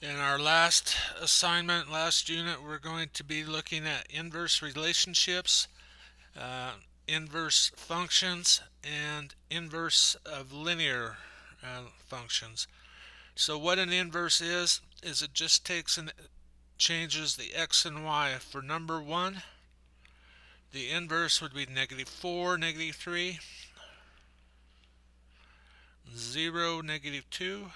In our last assignment, last unit, we're going to be looking at inverse relationships, uh, inverse functions, and inverse of linear functions. So what an inverse is it just takes and changes the x and y. For number 1, the inverse would be -4, -3, 0, -2,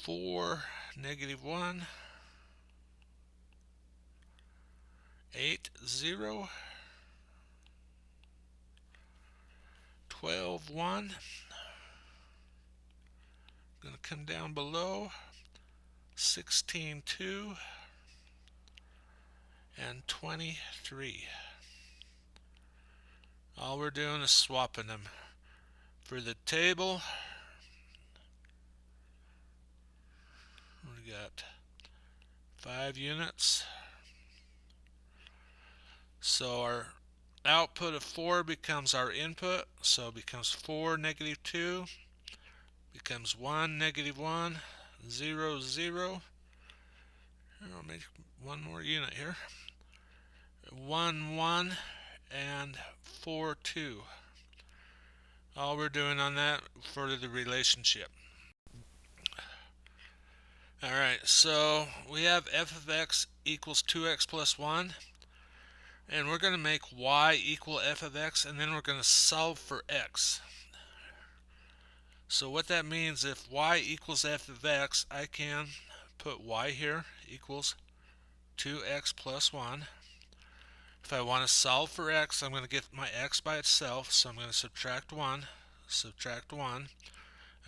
4, -1, 8, 0, 12, 1. Going to come down below, 16, 2, and 23. All we're doing is swapping them. For the table, we got 5 units. So our output of 4 becomes our input. So it becomes 4, -2, becomes 1, -1, 0, 0. I'll make one more unit here. 1, 1, and 4, 2. All we're doing on that for the relationship. Alright, so we have f of x equals 2x plus 1, and we're going to make y equal f of x, and then we're going to solve for x. So what that means, if y equals f of x, I can put y here equals 2x plus 1. If I want to solve for x, I'm going to get my x by itself, so I'm going to subtract 1,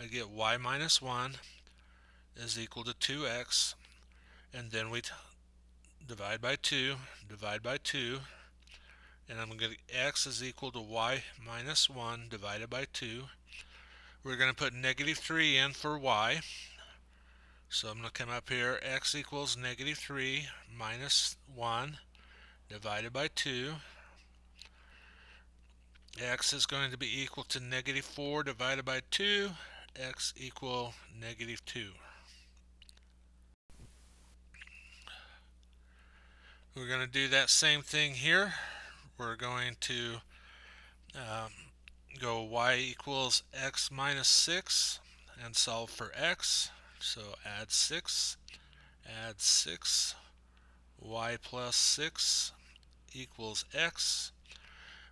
I get y minus 1 is equal to 2x, and then we divide by 2, and I'm going to get x is equal to y minus 1 divided by 2. We're going to put -3 in for y, so I'm going to come up here, x equals -3 minus 1 divided by 2. X is going to be equal to -4 divided by 2, x equal -2. We're going to do that same thing here. We're going to go y equals x minus 6 and solve for x. So add 6, y plus 6 equals x.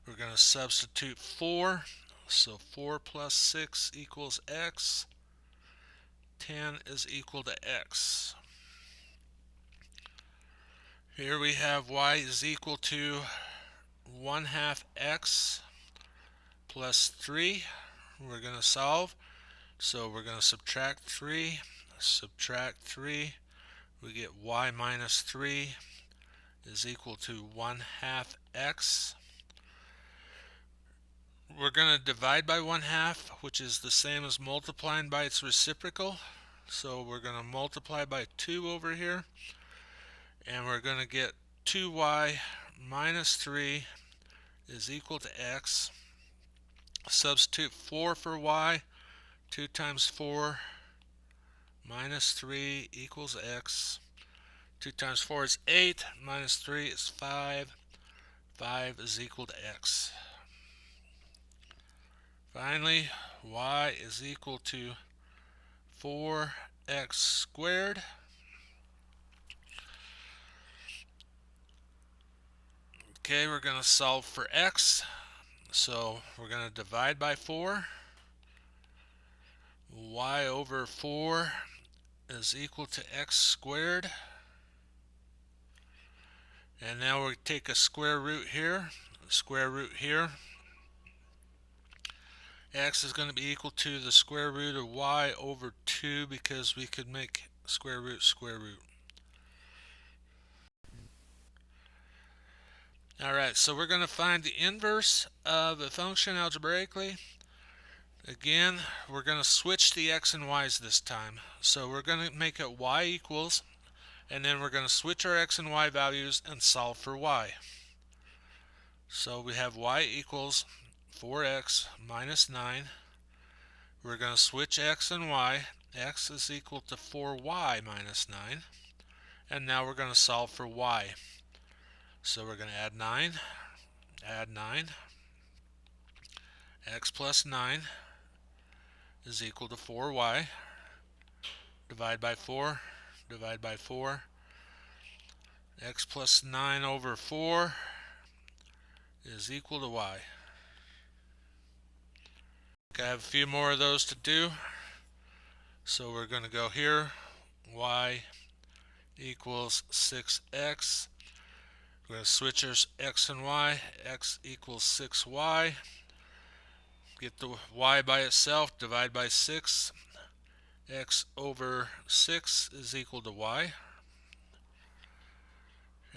We're going to substitute 4, so 4 plus 6 equals x. 10 is equal to x. Here we have y is equal to 1/2 x plus 3. We're going to solve, so we're going to subtract 3, we get y minus 3 is equal to 1/2 x. We're going to divide by 1/2, which is the same as multiplying by its reciprocal. So we're going to multiply by 2 over here, and we're going to get 2y minus 3 is equal to x. Substitute 4 for y. 2 times 4 minus 3 equals x. 2 times 4 is 8, minus 3 is 5. 5 is equal to x. Finally, y is equal to 4x squared. Okay, we're going to solve for x. So we're going to divide by 4. Y over 4 is equal to x squared. And now we take a square root here, X is going to be equal to the square root of y over 2, because we could make square root. Alright, so we're going to find the inverse of a function algebraically. Again, we're going to switch the x and y's this time. So we're going to make it y equals, and then we're going to switch our x and y values and solve for y. So we have y equals 4x minus 9. We're going to switch x and y. X is equal to 4y minus 9. And now we're going to solve for y. So we're going to add 9, add 9. X plus 9 is equal to 4y. Divide by 4, divide by 4. X plus 9 over 4 is equal to y. I have a few more of those to do. So we're going to go here. Y equals 6x. We're going to switch our x and y. X equals 6y. Get the y by itself. Divide by 6. X over 6 is equal to y.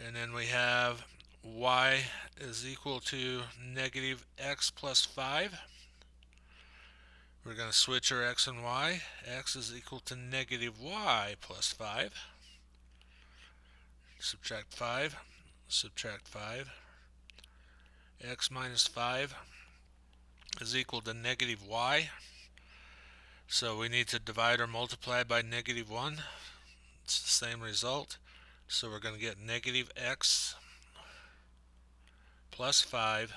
And then we have y is equal to negative x plus 5. We're going to switch our x and y. X is equal to negative y plus 5. Subtract 5. Subtract 5. X minus 5 is equal to negative y. So we need to divide or multiply by negative 1. It's the same result. So we're going to get negative x plus 5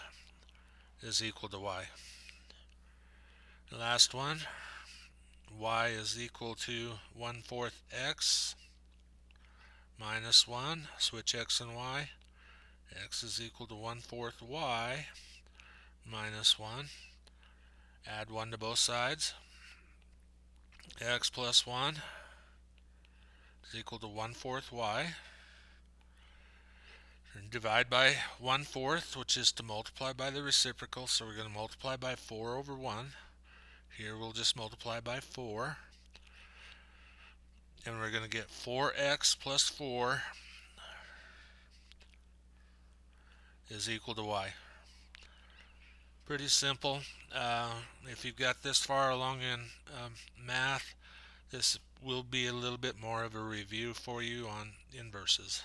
is equal to y. The last one, y is equal to 1/4 x minus 1. Switch x and y. X is equal to 1/4 y minus 1. Add 1 to both sides. X plus 1 is equal to 1/4 y. And divide by 1/4, which is to multiply by the reciprocal, so we're going to multiply by 4 over 1. Here we'll just multiply by 4. And we're going to get 4x plus 4 is equal to y. Pretty simple. If you've got this far along in math, this will be a little bit more of a review for you on inverses.